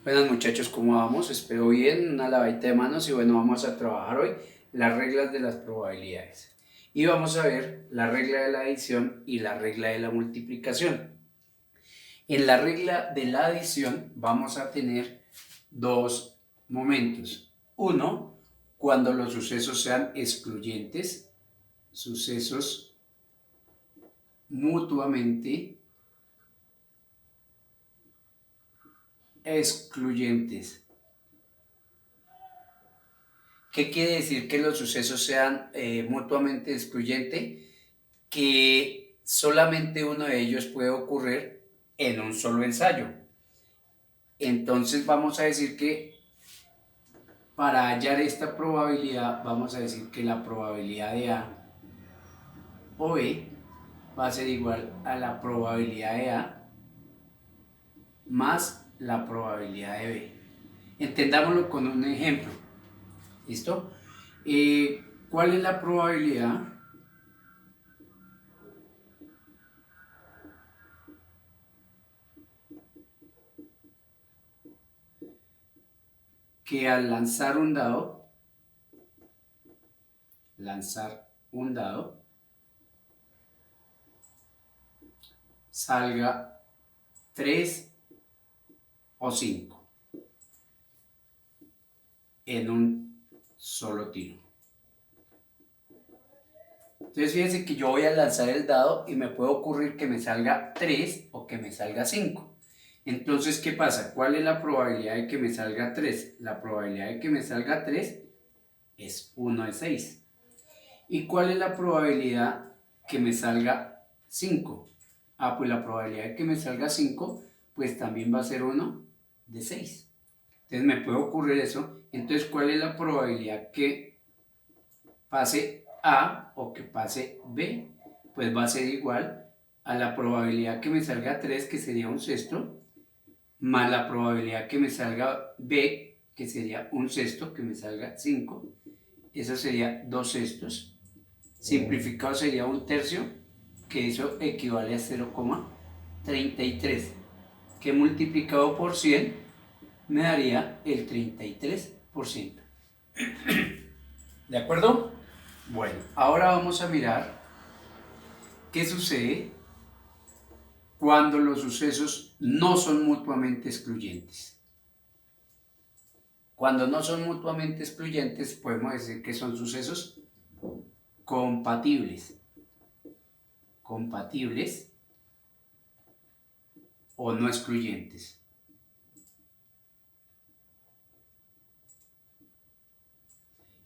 Buenas muchachos, ¿cómo vamos? Espero bien, una lavadita de manos y bueno, vamos a trabajar hoy las reglas de las probabilidades. Y vamos a ver la regla de la adición y la regla de la multiplicación. En la regla de la adición vamos a tener dos momentos. Uno, cuando los sucesos sean excluyentes, sucesos mutuamente excluyentes. ¿Qué quiere decir que los sucesos sean mutuamente excluyentes? Que solamente uno de ellos puede ocurrir en un solo ensayo. Entonces vamos a decir que para hallar esta probabilidad, vamos a decir que la probabilidad de A o B va a ser igual a la probabilidad de A más la probabilidad de B. Entendámoslo con un ejemplo. ¿Listo? ¿Cuál es la probabilidad que al lanzar un dado, salga 3 o 5 en un solo tiro? Entonces fíjense que yo voy a lanzar el dado y me puede ocurrir que me salga 3 o que me salga 5. Entonces, ¿qué pasa? ¿Cuál es la probabilidad de que me salga 3? La probabilidad de que me salga 3 es 1 de 6. ¿Y cuál es la probabilidad que me salga 5? Pues la probabilidad de que me salga 5, pues también va a ser 1 de 6. Entonces me puede ocurrir eso. Entonces, ¿cuál es la probabilidad que pase A o que pase B? Pues va a ser igual a la probabilidad que me salga 3, que sería un sexto, más la probabilidad que me salga B, que sería un sexto, que me salga 5. Eso sería 2 sextos. Simplificado sería un tercio, que eso equivale a 0,33, que multiplicado por 100 me daría el 33%. ¿De acuerdo? Bueno, ahora vamos a mirar qué sucede cuando los sucesos no son mutuamente excluyentes. Cuando no son mutuamente excluyentes, podemos decir que son sucesos compatibles. Compatibles o no excluyentes.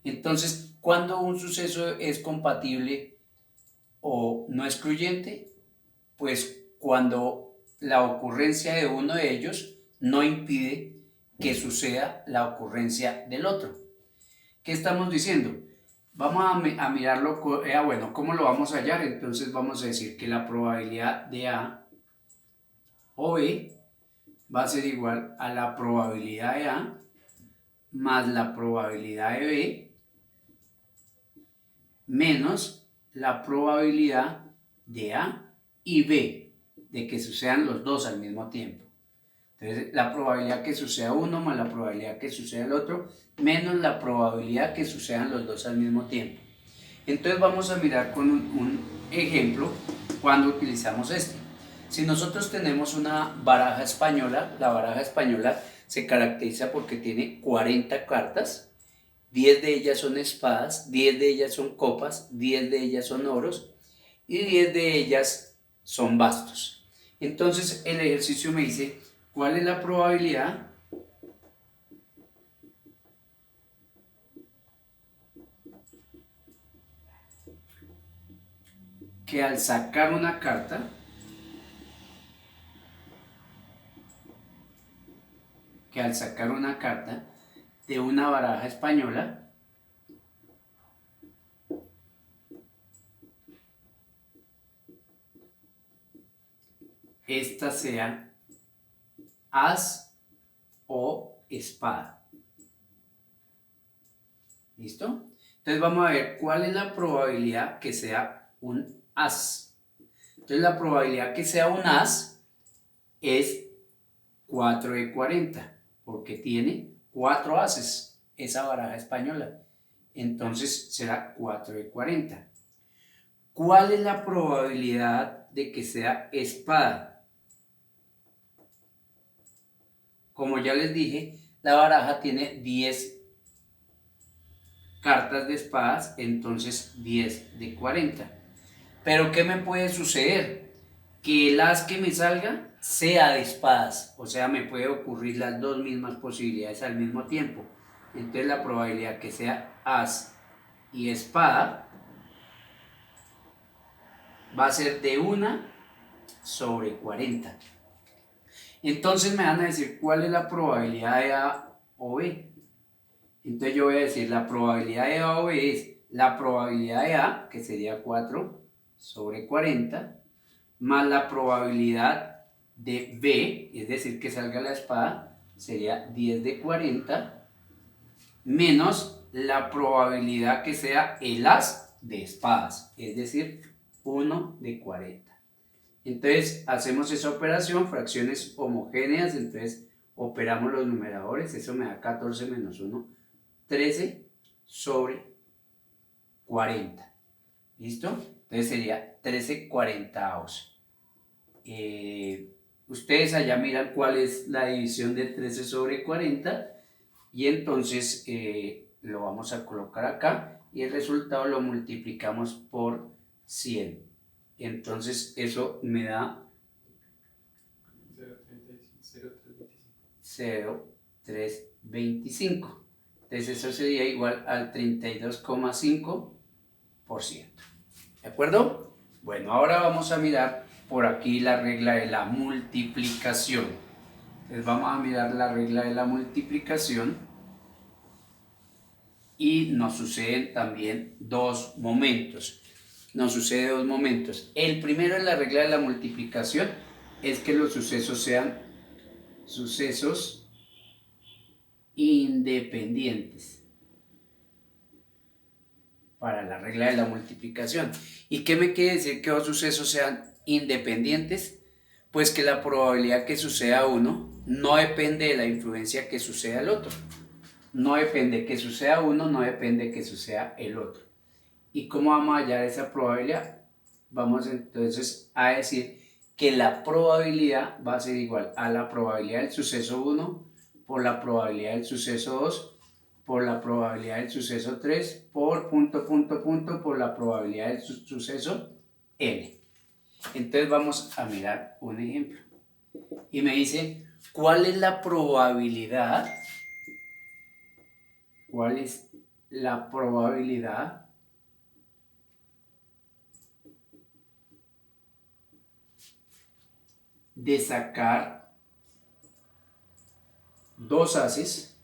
Entonces, cuando un suceso es compatible o no excluyente, pues cuando la ocurrencia de uno de ellos no impide que suceda la ocurrencia del otro. ¿Qué estamos diciendo? Vamos a mirarlo, bueno, ¿cómo lo vamos a hallar? Entonces vamos a decir que la probabilidad de A o B va a ser igual a la probabilidad de A más la probabilidad de B menos la probabilidad de A y B, de que sucedan los dos al mismo tiempo. Entonces, la probabilidad que suceda uno más la probabilidad que suceda el otro, menos la probabilidad que sucedan los dos al mismo tiempo. Entonces vamos a mirar con un ejemplo cuando utilizamos este. Si nosotros tenemos una baraja española, la baraja española se caracteriza porque tiene 40 cartas, 10 de ellas son espadas, 10 de ellas son copas, 10 de ellas son oros y 10 de ellas son bastos. Entonces el ejercicio me dice, ¿cuál es la probabilidad que al sacar una carta, de una baraja española, esta sea as o espada? ¿Listo? Entonces vamos a ver cuál es la probabilidad que sea un as. Entonces la probabilidad que sea un as es 4 de 40. porque tiene 4 ases, esa baraja española. Entonces será 4 de 40. ¿Cuál es la probabilidad de que sea espada? Como ya les dije, la baraja tiene 10 cartas de espadas, entonces 10 de 40. Pero ¿qué me puede suceder? Que el as que me salga sea de espadas, o sea, me puede ocurrir las dos mismas posibilidades al mismo tiempo. Entonces la probabilidad que sea as y espada va a ser de 1 sobre 40. Entonces me van a decir cuál es la probabilidad de A o B. Entonces yo voy a decir la probabilidad de A o B es la probabilidad de A, que sería 4 sobre 40, más la probabilidad de B, es decir, que salga la espada, sería 10 de 40, menos la probabilidad que sea el as de espadas, es decir, 1 de 40. Entonces hacemos esa operación, fracciones homogéneas, entonces operamos los numeradores, eso me da 14 menos 1, 13 sobre 40. ¿Listo? Entonces sería 13 cuarentaavos. Ustedes allá miran cuál es la división de 13 sobre 40 y entonces lo vamos a colocar acá y el resultado lo multiplicamos por 100. Entonces eso me da 0,325. Entonces eso sería igual al 32,5%. ¿De acuerdo? Bueno, ahora vamos a mirar por aquí la regla de la multiplicación. Entonces vamos a mirar la regla de la multiplicación y nos suceden también dos momentos. Nos sucede dos momentos. El primero en la regla de la multiplicación es que los sucesos sean sucesos independientes para la regla de la multiplicación. ¿Y qué me quiere decir que dos sucesos sean independientes? Pues que la probabilidad que suceda uno no depende de la influencia que suceda el otro. No depende que suceda uno, no depende que suceda el otro. ¿Y cómo vamos a hallar esa probabilidad? Vamos entonces a decir que la probabilidad va a ser igual a la probabilidad del suceso 1 por la probabilidad del suceso 2 por la probabilidad del suceso 3 por punto, punto, punto por la probabilidad del suceso n. Entonces vamos a mirar un ejemplo. Y me dice, ¿cuál es la probabilidad? ¿Cuál es la probabilidad de sacar dos ases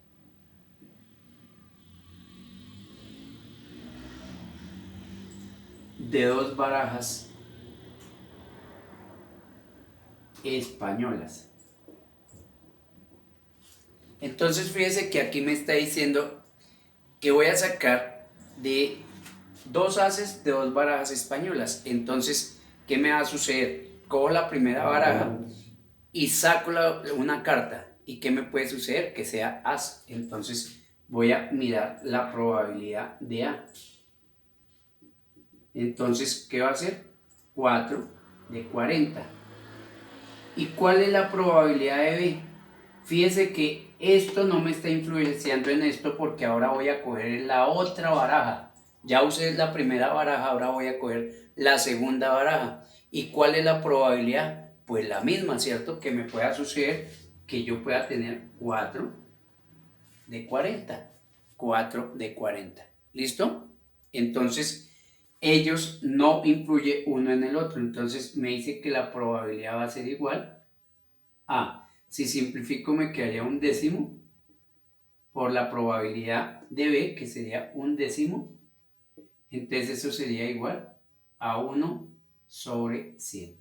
de dos barajas españolas? Entonces fíjese que aquí me está diciendo que voy a sacar de dos ases de dos barajas españolas. Entonces, ¿qué me va a suceder? Cojo la primera baraja y saco una carta. ¿Y qué me puede suceder? Que sea as. Entonces voy a mirar la probabilidad de A. Entonces, ¿qué va a ser? 4 de 40. ¿Y cuál es la probabilidad de B? Fíjese que esto no me está influenciando en esto porque ahora voy a coger la otra baraja. Ya usé la primera baraja, ahora voy a coger la segunda baraja. ¿Y cuál es la probabilidad? Pues la misma, ¿cierto? Que me pueda suceder que yo pueda tener 4 de 40. 4 de 40. ¿Listo? Entonces, ellos no influyen uno en el otro. Entonces, me dice que la probabilidad va a ser igual a, si simplifico me quedaría un décimo por la probabilidad de B, que sería un décimo. Entonces eso sería igual a 1 sobre 100.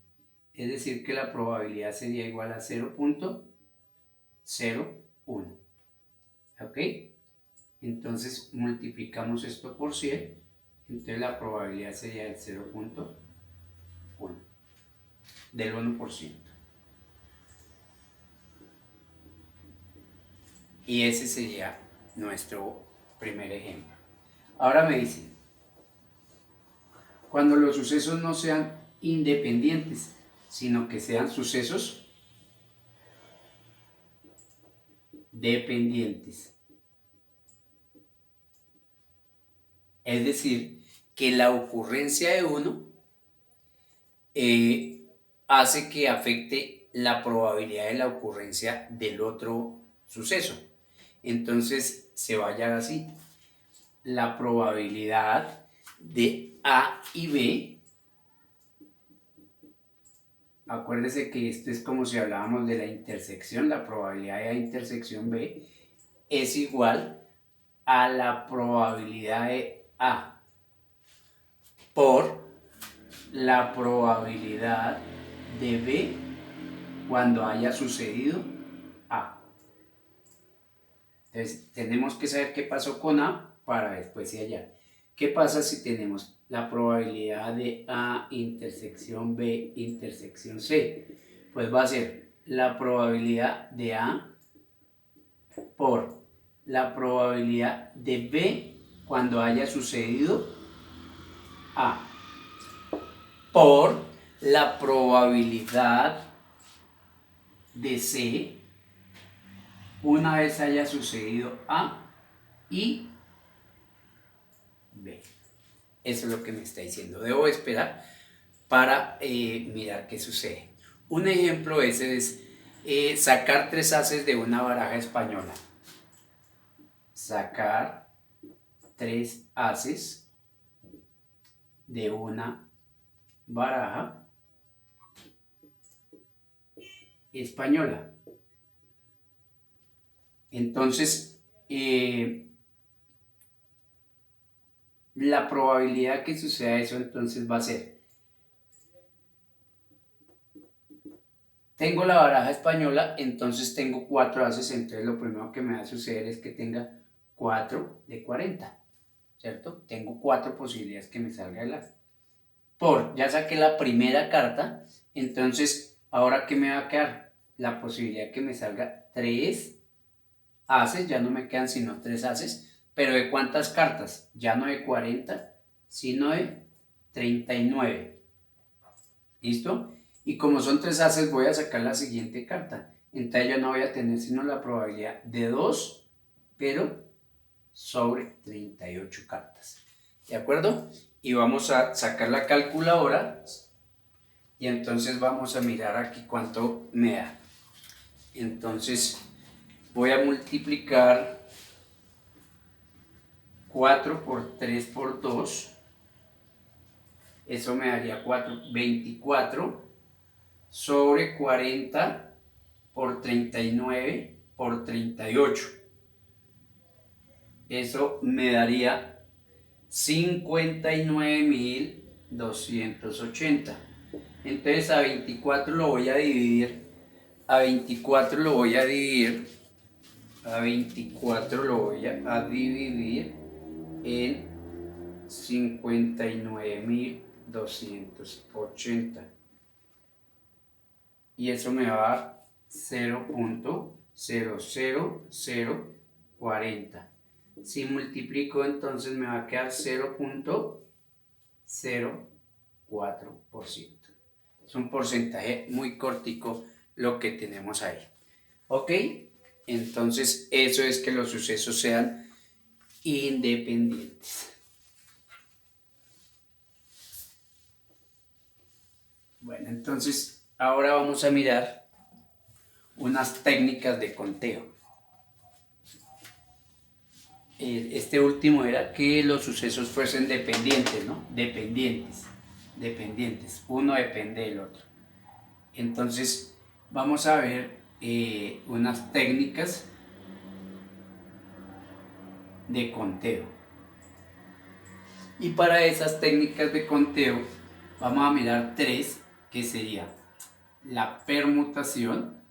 Es decir, que la probabilidad sería igual a 0,01. ¿Ok? Entonces multiplicamos esto por 100. Entonces la probabilidad sería el 0,1 del 1%. Y ese sería nuestro primer ejemplo. Ahora me dicen, cuando los sucesos no sean independientes, sino que sean sucesos dependientes. Es decir, que la ocurrencia de uno hace que afecte la probabilidad de la ocurrencia del otro suceso. Entonces se va a hallar así. La probabilidad de A y B, acuérdese que esto es como si hablábamos de la intersección, la probabilidad de A intersección B es igual a la probabilidad de A por la probabilidad de B cuando haya sucedido A. Entonces, tenemos que saber qué pasó con A para después ir allá. ¿Qué pasa si tenemos la probabilidad de A intersección B intersección C? Pues va a ser la probabilidad de A por la probabilidad de B cuando haya sucedido A por la probabilidad de C una vez haya sucedido A y B. Eso es lo que me está diciendo. Debo esperar para mirar qué sucede. Un ejemplo ese es sacar 3 ases de una baraja española. Sacar 3 ases de una baraja española. Entonces, la probabilidad que suceda eso entonces va a ser, tengo la baraja española, entonces tengo 4 ases, entonces lo primero que me va a suceder es que tenga 4 de 40, ¿cierto? Tengo 4 posibilidades que me salga el as. Ya saqué la primera carta, entonces, ¿ahora qué me va a quedar? La posibilidad que me salga 3 ases, ya no me quedan sino 3 ases, pero ¿de cuántas cartas? Ya no de 40, sino de 39. ¿Listo? Y como son 3 ases, voy a sacar la siguiente carta. Entonces yo no voy a tener sino la probabilidad de 2, pero sobre 38 cartas. ¿De acuerdo? Y vamos a sacar la calculadora y entonces vamos a mirar aquí cuánto me da. Entonces voy a multiplicar 4 por 3 por 2. Eso me daría 24 sobre 40 por 39 por 38. Eso me daría 59.280. Entonces a 24 lo voy a dividir. A 24 lo voy a dividir. A 24 lo voy a dividir en 59.280. Y eso me va a dar 0.00040. Si multiplico entonces me va a quedar 0.04%. Es un porcentaje muy cortico lo que tenemos ahí. ¿Ok? Entonces eso es que los sucesos sean independientes. Bueno, entonces ahora vamos a mirar unas técnicas de conteo. Este último era que los sucesos fuesen dependientes, ¿no? Dependientes. Uno depende del otro. Entonces, vamos a ver unas técnicas de conteo. Y para esas técnicas de conteo, vamos a mirar 3, que sería la permutación,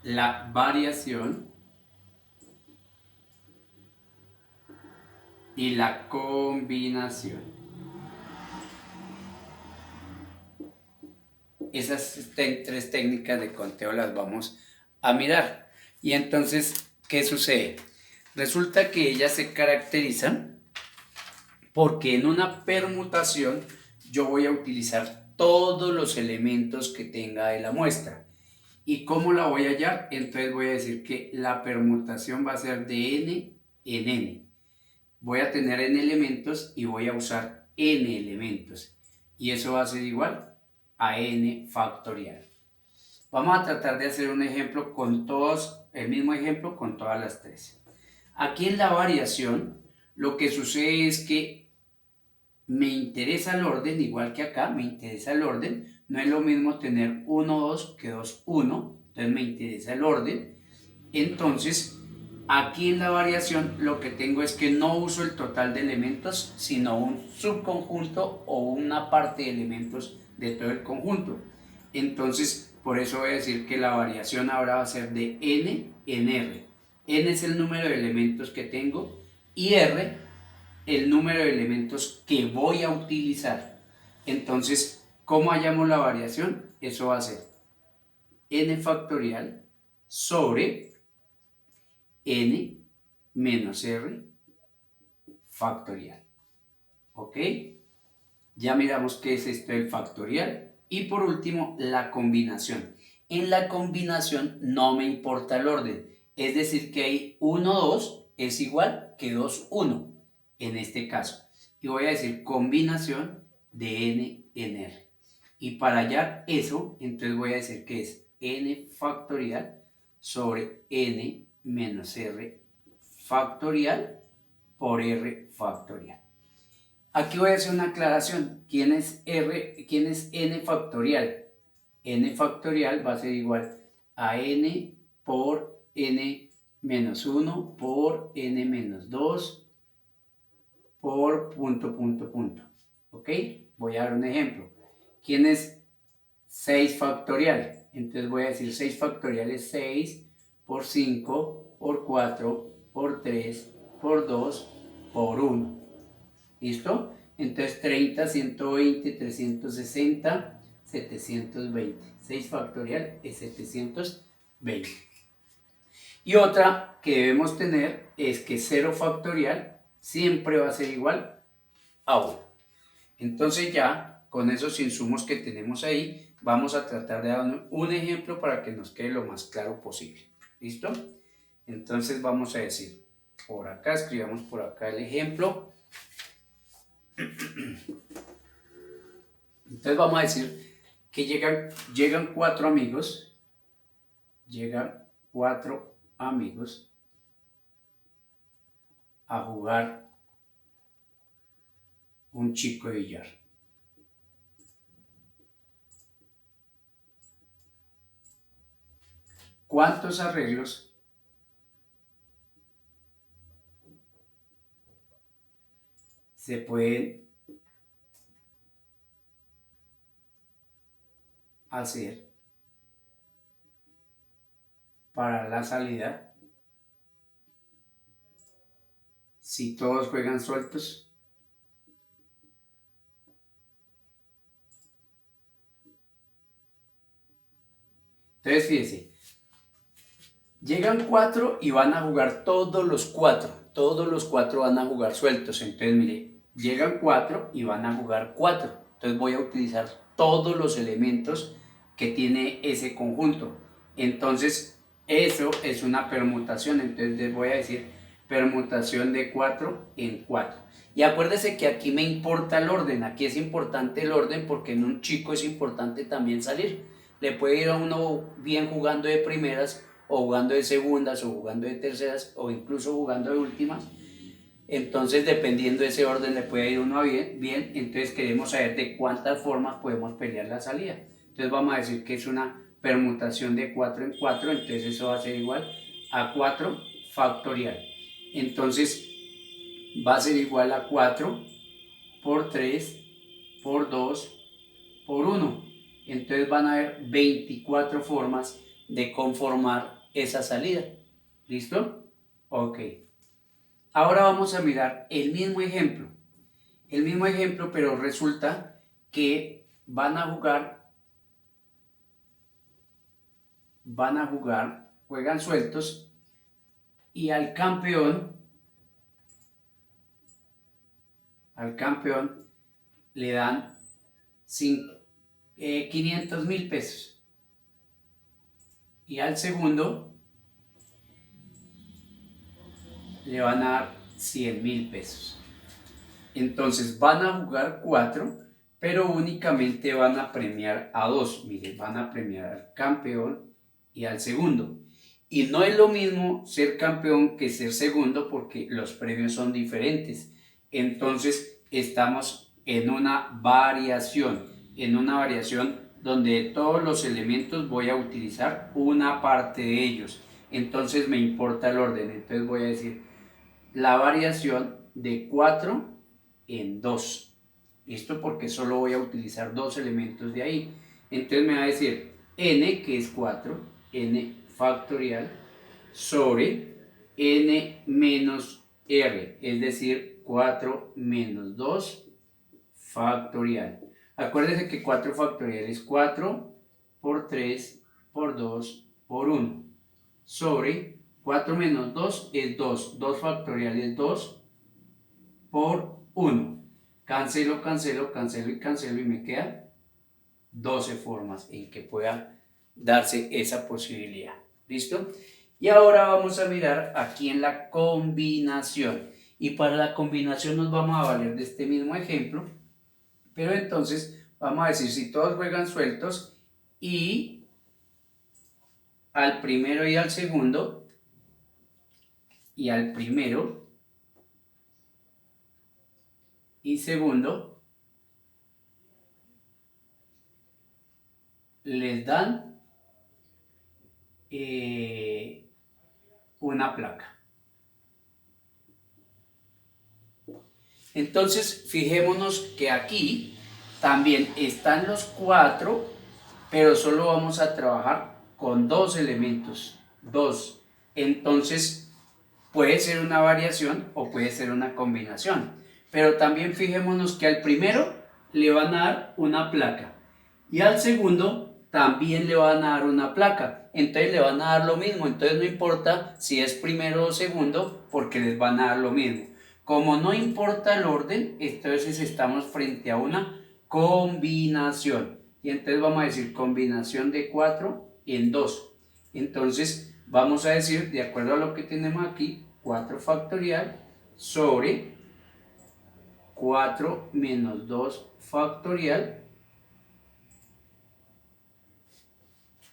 la variación y la combinación. esas tres técnicas de conteo las vamos a mirar. Y entonces, ¿qué sucede? Resulta que ellas se caracterizan porque en una permutación yo voy a utilizar todos los elementos que tenga de la muestra. ¿Y cómo la voy a hallar? Entonces voy a decir que la permutación va a ser de n en n. Voy a tener n elementos y voy a usar n elementos. Y eso va a ser igual a n factorial. Vamos a tratar de hacer un ejemplo con todos, el mismo ejemplo con todas las tres. Aquí en la variación, lo que sucede es que me interesa el orden, igual que acá, me interesa el orden. No es lo mismo tener 1, 2 que 2, 1. Entonces me interesa el orden. Entonces, aquí en la variación lo que tengo es que no uso el total de elementos, sino un subconjunto o una parte de elementos de todo el conjunto. Entonces, por eso voy a decir que la variación ahora va a ser de n en r. N es el número de elementos que tengo y r el número de elementos que voy a utilizar. Entonces, ¿cómo hallamos la variación? Eso va a ser n factorial sobre n menos r factorial. ¿Ok? Ya miramos qué es esto del factorial. Y por último, la combinación. En la combinación no me importa el orden. Es decir, que hay 1, 2 es igual que 2, 1 en este caso. Y voy a decir combinación de n en r. Y para hallar eso, entonces voy a decir que es n factorial sobre n menos r factorial por r factorial. Aquí voy a hacer una aclaración. ¿Quién es n factorial? N factorial va a ser igual a n por n menos 1 por n menos 2 por punto, punto, punto. ¿Ok? Voy a dar un ejemplo. ¿Quién es 6 factorial? Entonces voy a decir 6 factorial es 6 por 5 por 4 por 3 por 2 por 1. ¿Listo? Entonces 30, 120, 360, 720. 6 factorial es 720. Y otra que debemos tener es que 0 factorial siempre va a ser igual a 1. Entonces ya con esos insumos que tenemos ahí, vamos a tratar de dar un ejemplo para que nos quede lo más claro posible. ¿Listo? Entonces vamos a decir, por acá, escribamos por acá el ejemplo. Entonces vamos a decir que llegan 4 amigos, a jugar un chico de billar. ¿Cuántos arreglos se pueden hacer para la salida si todos juegan sueltos? Entonces fíjense, llegan 4 y van a jugar todos los 4. Todos los 4 van a jugar sueltos. Entonces mire, llegan 4 y van a jugar 4. Entonces voy a utilizar todos los elementos que tiene ese conjunto. Entonces eso es una permutación. Entonces les voy a decir permutación de 4 en 4. Y acuérdese que aquí me importa el orden. Aquí es importante el orden porque en un chico es importante también salir. Le puede ir a uno bien jugando de primeras, o jugando de segundas, o jugando de terceras, o incluso jugando de últimas. Entonces, dependiendo de ese orden, le puede ir uno bien. Entonces, queremos saber de cuántas formas podemos pelear la salida. Entonces, vamos a decir que es una permutación de 4 en 4. Entonces, eso va a ser igual a 4 factorial. Entonces, va a ser igual a 4 por 3 por 2 por 1. Entonces van a haber 24 formas de conformar esa salida. ¿Listo? Ok. Ahora vamos a mirar el mismo ejemplo. El mismo ejemplo, pero resulta que van a jugar van a jugar, juegan sueltos y al campeón le dan 500.000 pesos y al segundo le van a dar 100.000 pesos. Entonces van a jugar 4, pero únicamente van a premiar a 2. Miren, van a premiar al campeón y al segundo. Y no es lo mismo ser campeón que ser segundo porque los premios son diferentes. Entonces estamos en una variación donde de todos los elementos voy a utilizar una parte de ellos. Entonces me importa el orden. Entonces voy a decir la variación de 4 en 2. ¿Listo? Porque solo voy a utilizar 2 elementos de ahí. Entonces me va a decir n, que es 4, n factorial, sobre n menos r, es decir, 4 menos 2 factorial. Acuérdense que 4 factorial es 4 por 3 por 2 por 1, sobre 4 menos 2 es 2, 2 factorial es 2 por 1. Cancelo, cancelo, cancelo y cancelo y me quedan 12 formas en que pueda darse esa posibilidad. ¿Listo? Y ahora vamos a mirar aquí en la combinación. Y para la combinación nos vamos a valer de este mismo ejemplo. Pero entonces vamos a decir si todos juegan sueltos y al primero y al segundo y al primero y segundo les dan una placa. Entonces fijémonos que aquí también están los 4, pero solo vamos a trabajar con 2 elementos, 2. Entonces puede ser una variación o puede ser una combinación. Pero también fijémonos que al primero le van a dar una placa y al segundo también le van a dar una placa. Entonces le van a dar lo mismo. Entonces no importa si es primero o segundo porque les van a dar lo mismo. Como no importa el orden, entonces estamos frente a una combinación. Y entonces vamos a decir combinación de 4 en 2. Entonces vamos a decir, de acuerdo a lo que tenemos aquí, 4 factorial sobre 4 menos 2 factorial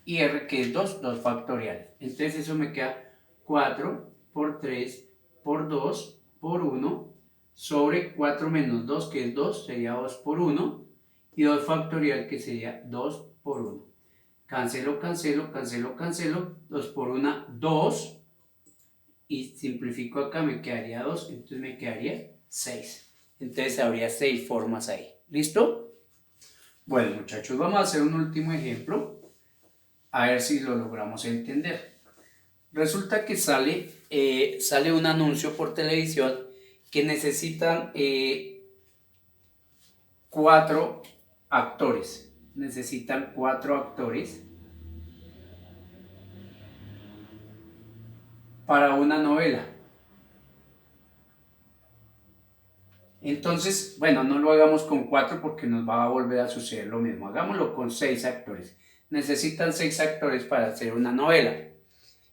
y r que es 2, 2 factorial. Entonces eso me queda 4 por 3 por 2 por 1 sobre 4 menos 2 que es 2, sería 2 por 1 y 2 factorial que sería 2 por 1. Cancelo, cancelo, cancelo, cancelo, 2 por 1, 2 y simplifico acá, me quedaría 2, entonces me quedaría 6. Entonces habría 6 formas ahí. ¿Listo? Bueno, muchachos, vamos a hacer un último ejemplo, a ver si lo logramos entender. Resulta que sale un anuncio por televisión que necesitan 4 actores. Necesitan 4 actores para una novela. Entonces, bueno, no lo hagamos con 4 porque nos va a volver a suceder lo mismo. Hagámoslo con 6 actores. Necesitan 6 actores para hacer una novela.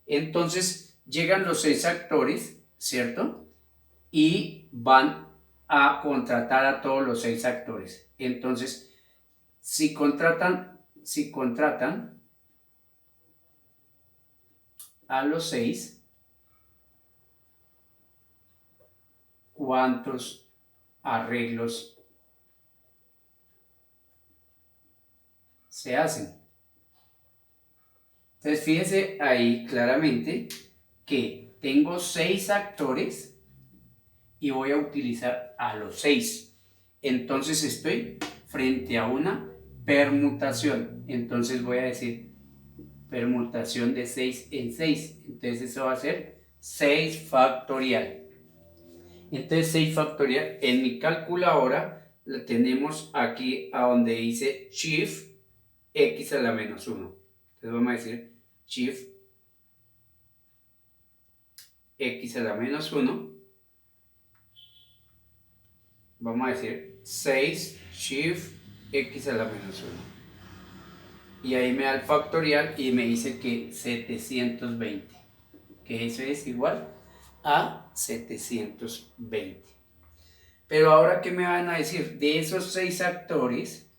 Entonces, llegan los 6 actores, ¿cierto? Y van a contratar a todos los 6 actores. Entonces, si contratan a los 6, ¿cuántos arreglos se hacen? Entonces fíjense ahí claramente que tengo 6 actores y voy a utilizar a los 6. Entonces estoy frente a una permutación. Entonces voy a decir permutación de 6 en 6. Entonces eso va a ser 6 factorial. Entonces 6 factorial, en mi calculadora la tenemos aquí a donde dice shift x a la menos 1. Entonces vamos a decir shift x a la menos 1, vamos a decir 6 shift x a la menos 1. Y ahí me da el factorial y me dice que 720, que eso es igual a 720. Pero ahora, ¿qué me van a decir? De esos 6 actores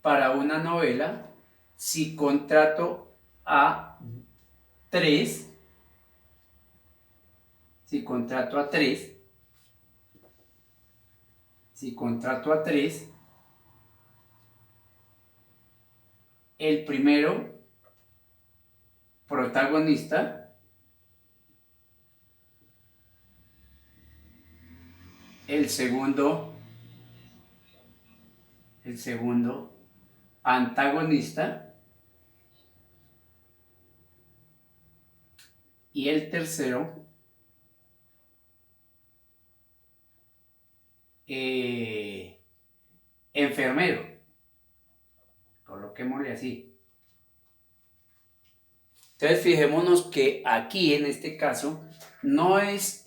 para una novela, si contrato a 3, si contrato a 3, el primero protagonista, el segundo antagonista y el tercero enfermero. Coloquémosle así. Entonces fijémonos que aquí en este caso es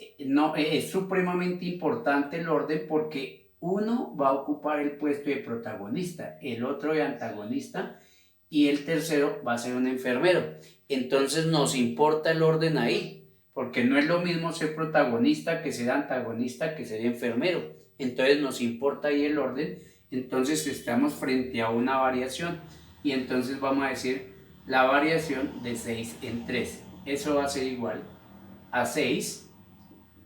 supremamente importante el orden, porque uno va a ocupar el puesto de protagonista, el otro de antagonista y el tercero va a ser un enfermero. Entonces nos importa el orden ahí, porque no es lo mismo ser protagonista que ser antagonista que ser enfermero. Entonces nos importa ahí el orden. Entonces estamos frente a una variación y entonces vamos a decir la variación de 6 en 3. Eso va a ser igual a 6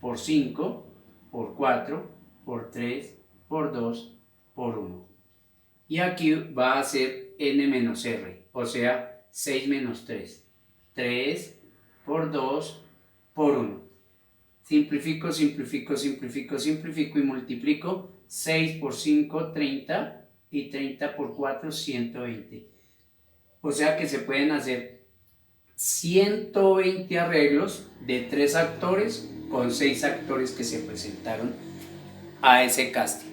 por 5 por 4 por 3 por 2 por 1. Y aquí va a ser n menos r, o sea 6 menos 3. 3 por 2 por 1. Simplifico, simplifico, simplifico, simplifico y multiplico. 6 por 5, 30 y 30 por 4, 120. O sea que se pueden hacer 120 arreglos de 3 actores con 6 actores que se presentaron a ese casting.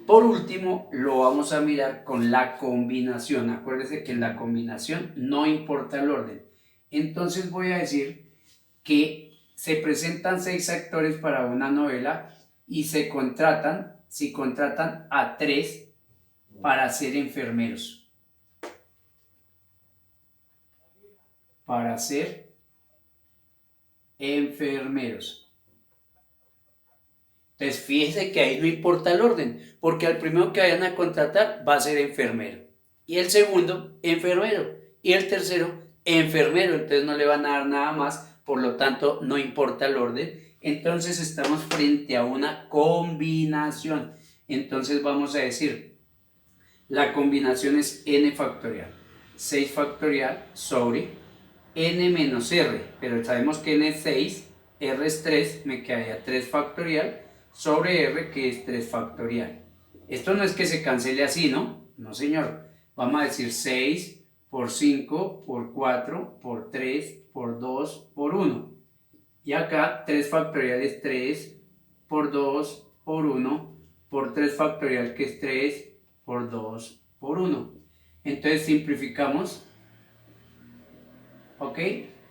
Por último, lo vamos a mirar con la combinación. Acuérdense que en la combinación no importa el orden. Entonces voy a decir que se presentan 6 actores para una novela y si contratan a 3 para ser enfermeros. Para ser enfermeros. Entonces fíjense que ahí no importa el orden, porque al primero que vayan a contratar va a ser enfermero, y el segundo enfermero, y el tercero enfermero. Entonces no le van a dar nada más, por lo tanto no importa el orden. Entonces estamos frente a una combinación. Entonces vamos a decir, la combinación es n factorial, 6 factorial sobre n menos r, pero sabemos que n es 6, r es 3, me quedaría 3 factorial sobre r, que es 3 factorial. Esto no es que se cancele así, ¿no? No, señor. Vamos a decir 6 por 5 por 4 por 3 por 2 por 1. Y acá 3 factorial es 3 por 2 por 1 por 3 factorial, que es 3 por 2 por 1. Entonces simplificamos. ¿Ok?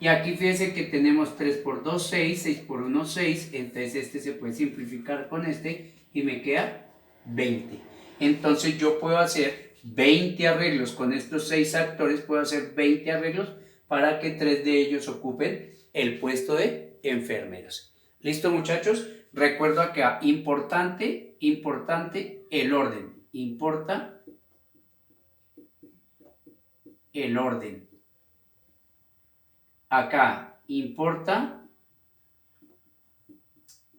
Y aquí fíjense que tenemos 3 por 2, 6, 6 por 1, 6. Entonces este se puede simplificar con este y me queda 20. Entonces yo puedo hacer 20 arreglos con estos 6 actores, puedo hacer 20 arreglos para que 3 de ellos ocupen el puesto de enfermeros. ¿Listo, muchachos? Recuerdo acá, importante el orden. Importa el orden. Acá importa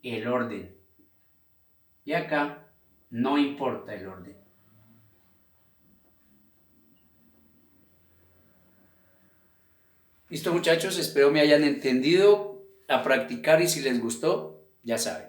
el orden y acá no importa el orden. Listo, muchachos, espero me hayan entendido. A practicar, y si les gustó, ya saben.